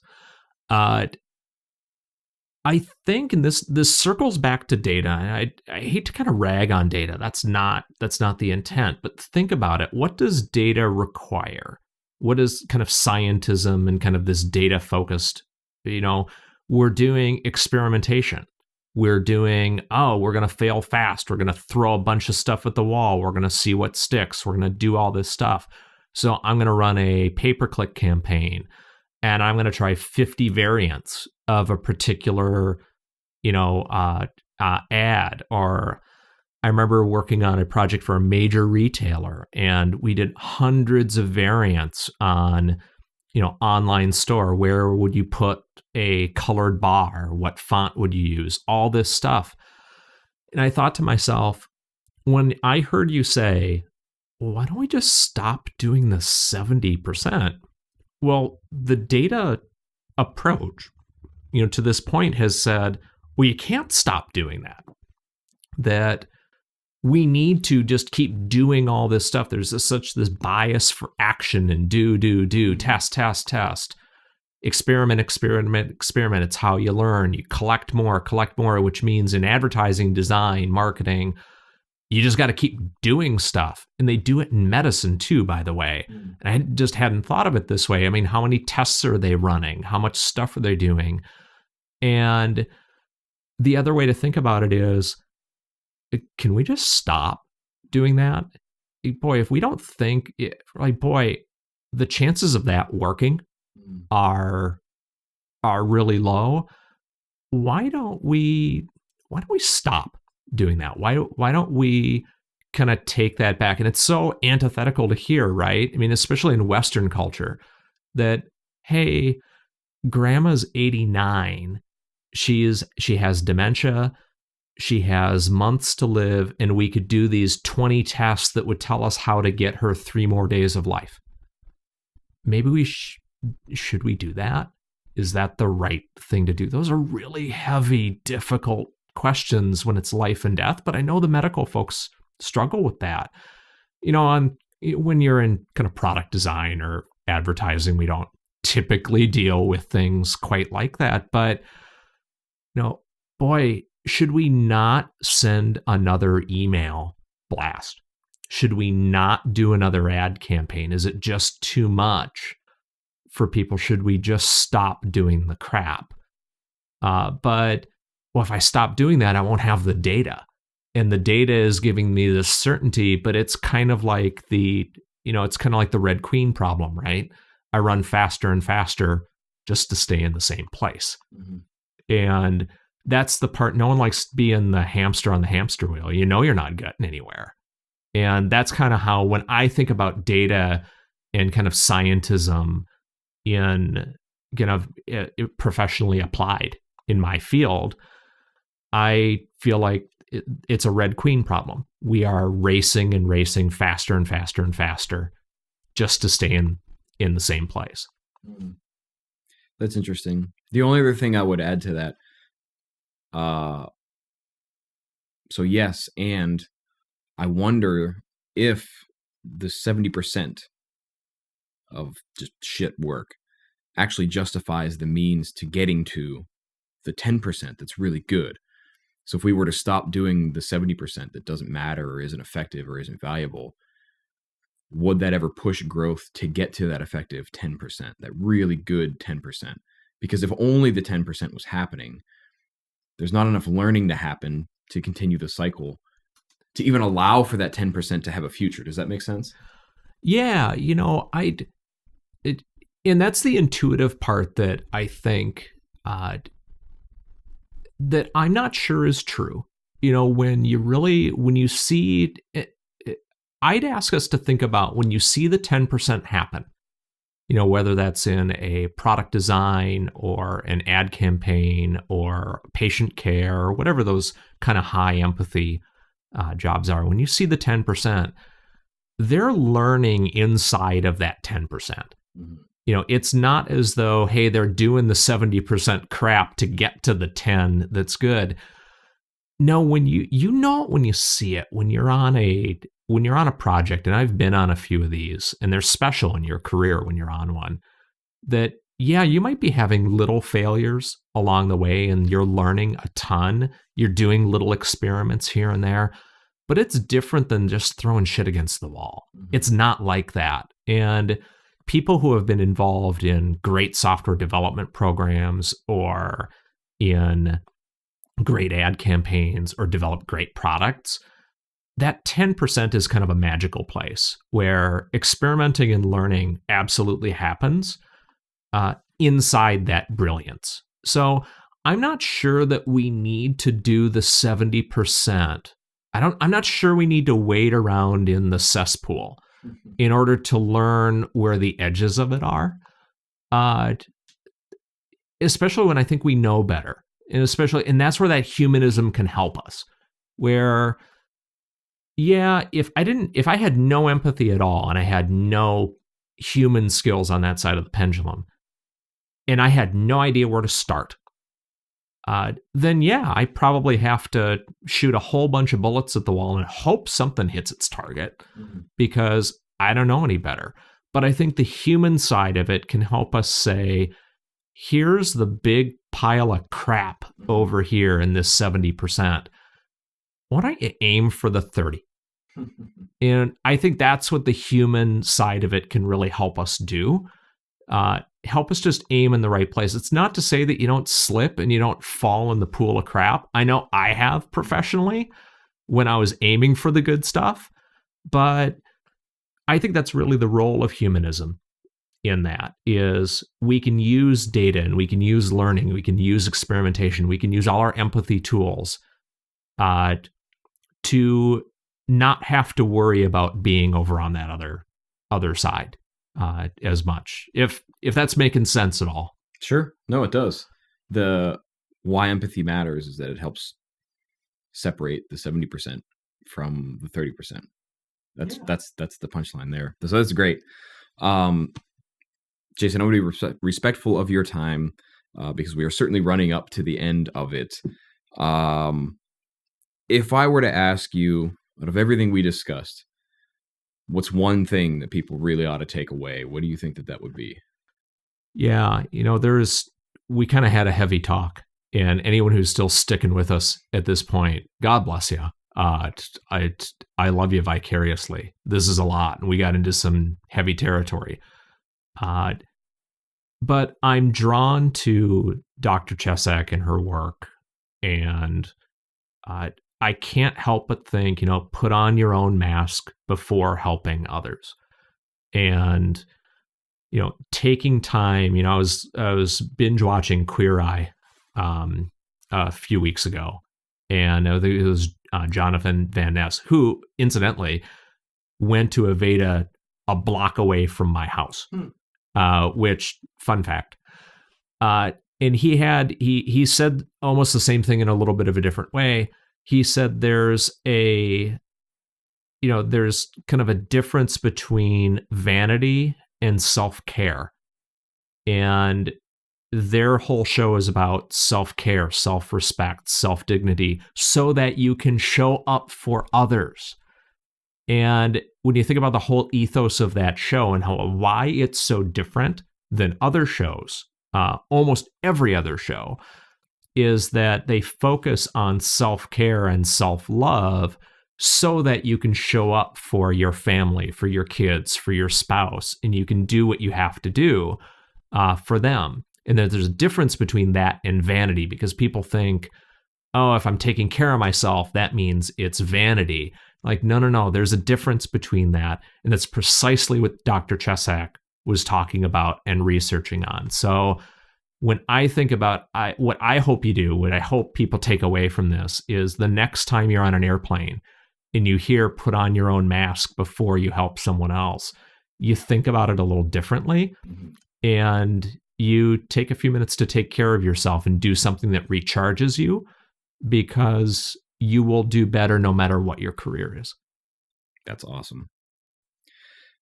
I think, and this circles back to data. I hate to kind of rag on data. That's not the intent. But think about it. What does data require? What is kind of scientism and kind of this data focused? We're doing experimentation. We're doing, we're going to fail fast. We're going to throw a bunch of stuff at the wall. We're going to see what sticks. We're going to do all this stuff. So I'm going to run a pay-per-click campaign, and I'm going to try 50 variants of a particular, ad. Or I remember working on a project for a major retailer, and we did hundreds of variants on, online store. Where would you put a colored bar? What font would you use? All this stuff. And I thought to myself, when I heard you say, well, why don't we just stop doing the 70%? Well, the data approach, to this point has said, well, you can't stop doing that. That we need to just keep doing all this stuff. There's this bias for action and do, test, experiment. It's how you learn. You collect more, which means in advertising, design, marketing, you just got to keep doing stuff. And they do it in medicine too, by the way. And I just hadn't thought of it this way. I mean, how many tests are they running? How much stuff are they doing? And the other way to think about it is, can we just stop doing that? Boy, if we don't think the chances of that working are really low. Why don't we stop doing that? Why don't we kind of take that back? And it's so antithetical to hear, right? I mean, especially in Western culture, that, hey, grandma's 89, she has dementia, she has months to live, and we could do these 20 tests that would tell us how to get her 3 more days of life. Maybe we should we do that? Is that the right thing to do? Those are really heavy, difficult questions when it's life and death, but I know the medical folks struggle with that. When you're in kind of product design or advertising, we don't typically deal with things quite like that. But, boy, should we not send another email blast? Should we not do another ad campaign? Is it just too much for people? Should we just stop doing the crap? But if I stop doing that, I won't have the data. And the data is giving me this certainty, but it's kind of like the Red Queen problem, right? I run faster and faster just to stay in the same place. Mm-hmm. And that's the part, no one likes being the hamster on the hamster wheel. You're not getting anywhere. And that's kind of how, when I think about data and kind of scientism in kind of professionally applied in my field, I feel like it's a Red Queen problem. We are racing and racing faster and faster and faster just to stay in the same place. That's interesting. The only other thing I would add to that, so yes, and I wonder if the 70% of just shit work actually justifies the means to getting to the 10% that's really good. So if we were to stop doing the 70% that doesn't matter or isn't effective or isn't valuable, would that ever push growth to get to that effective 10%, that really good 10%? Because if only the 10% was happening, there's not enough learning to happen to continue the cycle to even allow for that 10% to have a future. Does that make sense? Yeah, and that's the intuitive part that I think that I'm not sure is true. When you see it, I'd ask us to think about when you see the 10% happen, whether that's in a product design or an ad campaign or patient care or whatever those kind of high empathy jobs are. When you see the 10%, they're learning inside of that 10%. Mm-hmm. It's not as though, hey, they're doing the 70% crap to get to the 10 that's good. No, when you see it, when you're on a project, and I've been on a few of these, and they're special in your career when you're on one, that, yeah, you might be having little failures along the way and you're learning a ton. You're doing little experiments here and there, but it's different than just throwing shit against the wall. Mm-hmm. It's not like that. And people who have been involved in great software development programs or in great ad campaigns or develop great products, that 10% is kind of a magical place where experimenting and learning absolutely happens inside that brilliance. So I'm not sure that we need to do the 70%. I'm not sure we need to wade around in the cesspool in order to learn where the edges of it are, especially when I think we know better, and that's where that humanism can help us. Where, yeah, if I had no empathy at all and I had no human skills on that side of the pendulum, and I had no idea where to start, then yeah, I probably have to shoot a whole bunch of bullets at the wall and hope something hits its target, because I don't know any better. But I think the human side of it can help us say, here's the big pile of crap over here in this 70%. Why don't you aim for the 30? And I think that's what the human side of it can really help us do. Help us just aim in the right place. It's not to say that you don't slip and you don't fall in the pool of crap. I know I have professionally, when I was aiming for the good stuff. But I think that's really the role of humanism in that is we can use data and we can use learning, we can use experimentation, we can use all our empathy tools to not have to worry about being over on that other side as much. If that's making sense at all. Sure. No, it does. The why empathy matters is that it helps separate the 70% from the 30%. That's the punchline there. So that's great. Jason, I want to be respectful of your time because we are certainly running up to the end of it. If I were to ask you, out of everything we discussed, what's one thing that people really ought to take away? What do you think that would be? Yeah, we kind of had a heavy talk, and anyone who's still sticking with us at this point, God bless you. I love you vicariously. This is a lot, and we got into some heavy territory. But I'm drawn to Dr. Chesak and her work, and I can't help but think, put on your own mask before helping others. And, taking time, I was binge watching Queer Eye a few weeks ago. And I think it was Jonathan Van Ness, who incidentally went to Aveda a block away from my house, which, fun fact. And he said almost the same thing in a little bit of a different way. He said there's kind of a difference between vanity and self-care. And their whole show is about self-care, self-respect, self-dignity, so that you can show up for others. And when you think about the whole ethos of that show and why it's so different than other shows, almost every other show, is that they focus on self-care and self-love so that you can show up for your family, for your kids, for your spouse, and you can do what you have to do for them. And there's a difference between that and vanity, because people think, oh, if I'm taking care of myself, that means it's vanity. Like, no. There's a difference between that. And that's precisely what Dr. Chesak was talking about and researching on. So when I think about what I hope you do, what I hope people take away from this is the next time you're on an airplane and you hear put on your own mask before you help someone else, you think about it a little differently. Mm-hmm. And you take a few minutes to take care of yourself and do something that recharges you, because you will do better no matter what your career is. That's awesome.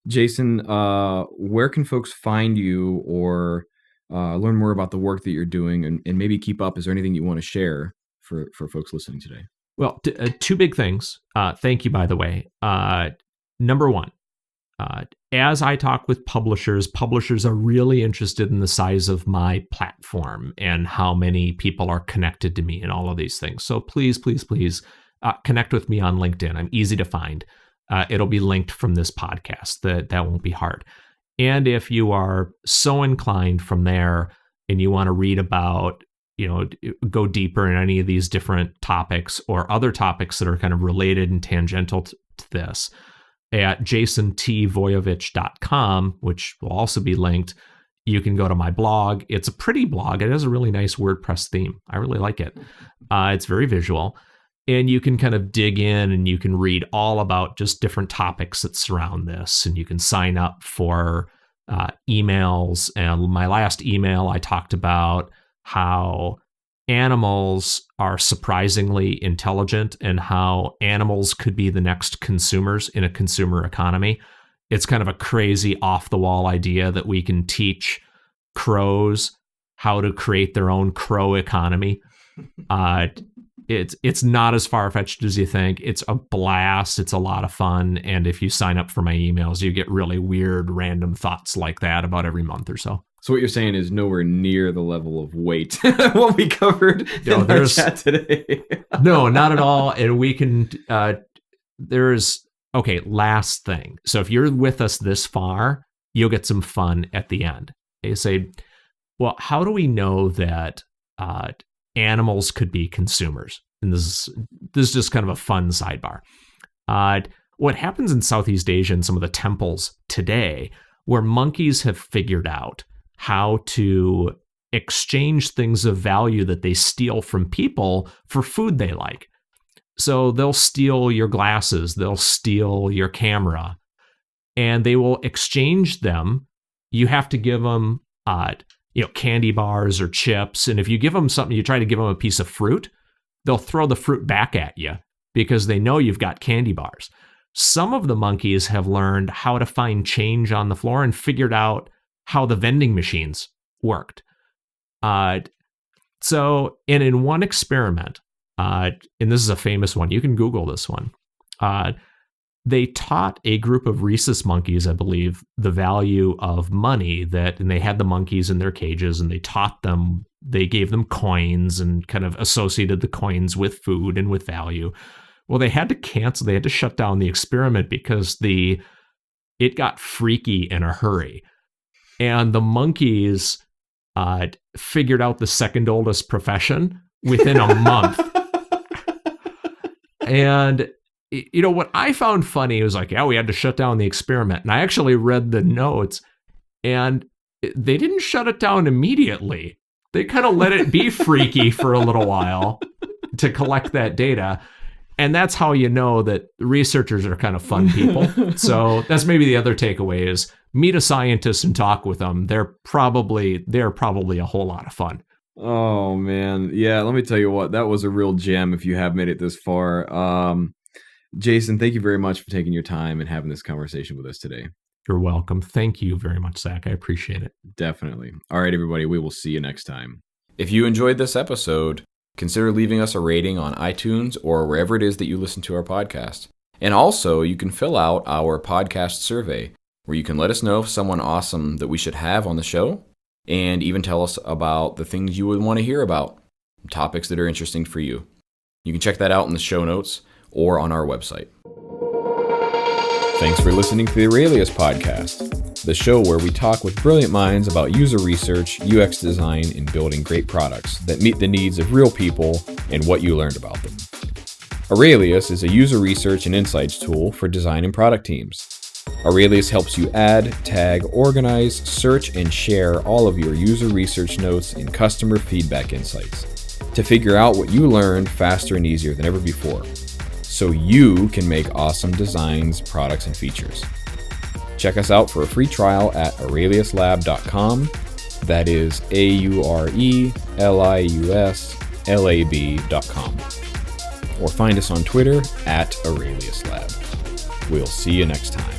Jason, where can folks find you or learn more about the work that you're doing and maybe keep up? Is there anything you want to share for folks listening today? Well, two big things. Thank you, by the way. Number one, as I talk with publishers are really interested in the size of my platform and how many people are connected to me and all of these things. So please connect with me on LinkedIn. I'm easy to find. It'll be linked from this podcast. That won't be hard. And if you are so inclined from there and you want to read about, go deeper in any of these different topics or other topics that are kind of related and tangential to this, at jasonvoiovich.com, which will also be linked, you can go to my blog. It's a pretty blog. It has a really nice WordPress theme. I really like it. It's very visual. And you can kind of dig in and you can read all about just different topics that surround this. And you can sign up for emails. And my last email, I talked about how animals are surprisingly intelligent and how animals could be the next consumers in a consumer economy. It's kind of a crazy off-the-wall idea that we can teach crows how to create their own crow economy. It's not as far-fetched as you think. It's a blast. It's a lot of fun. And if you sign up for my emails, you get really weird, random thoughts like that about every month or so. So what you're saying is nowhere near the level of weight what we covered in our chat today. No, not at all. And we can, last thing. So if you're with us this far, you'll get some fun at the end. They say, well, how do we know that animals could be consumers? and this is just kind of a fun sidebar. What happens in Southeast Asia and some of the temples today, where monkeys have figured out how to exchange things of value that they steal from people for food they like. So they'll steal your glasses, they'll steal your camera, and they will exchange them. You have to give them, candy bars or chips. And if you give them something, you try to give them a piece of fruit, they'll throw the fruit back at you because they know you've got candy bars. Some of the monkeys have learned how to find change on the floor and figured out how the vending machines worked. So in one experiment, and this is a famous one, you can Google this one, they taught a group of rhesus monkeys, I believe, the value of money, and they had the monkeys in their cages and they gave them coins and kind of associated the coins with food and with value. Well, they had to shut down the experiment because it got freaky in a hurry. And the monkeys figured out the second oldest profession within a month. And what I found funny was like, we had to shut down the experiment. And I actually read the notes, and they didn't shut it down immediately. They kind of let it be freaky for a little while to collect that data. And that's how you know that researchers are kind of fun people. So that's maybe the other takeaway is meet a scientist and talk with them. They're probably a whole lot of fun. Oh, man. Yeah, let me tell you what, that was a real gem if you have made it this far. Jason, thank you very much for taking your time and having this conversation with us today. You're welcome. Thank you very much, Zach. I appreciate it. Definitely. All right, everybody, we will see you next time. If you enjoyed this episode, consider leaving us a rating on iTunes or wherever it is that you listen to our podcast. And also, you can fill out our podcast survey, where you can let us know if someone awesome that we should have on the show, and even tell us about the things you would want to hear about, topics that are interesting for you. You can check that out in the show notes or on our website. Thanks for listening to the Aurelius Podcast, the show where we talk with brilliant minds about user research, UX design, and building great products that meet the needs of real people and what you learned about them. Aurelius is a user research and insights tool for design and product teams. Aurelius helps you add, tag, organize, search, and share all of your user research notes and customer feedback insights to figure out what you learned faster and easier than ever before, so you can make awesome designs, products, and features. Check us out for a free trial at aureliuslab.com. That is AURELIUSLAB.com. Or find us on Twitter at AureliusLab. We'll see you next time.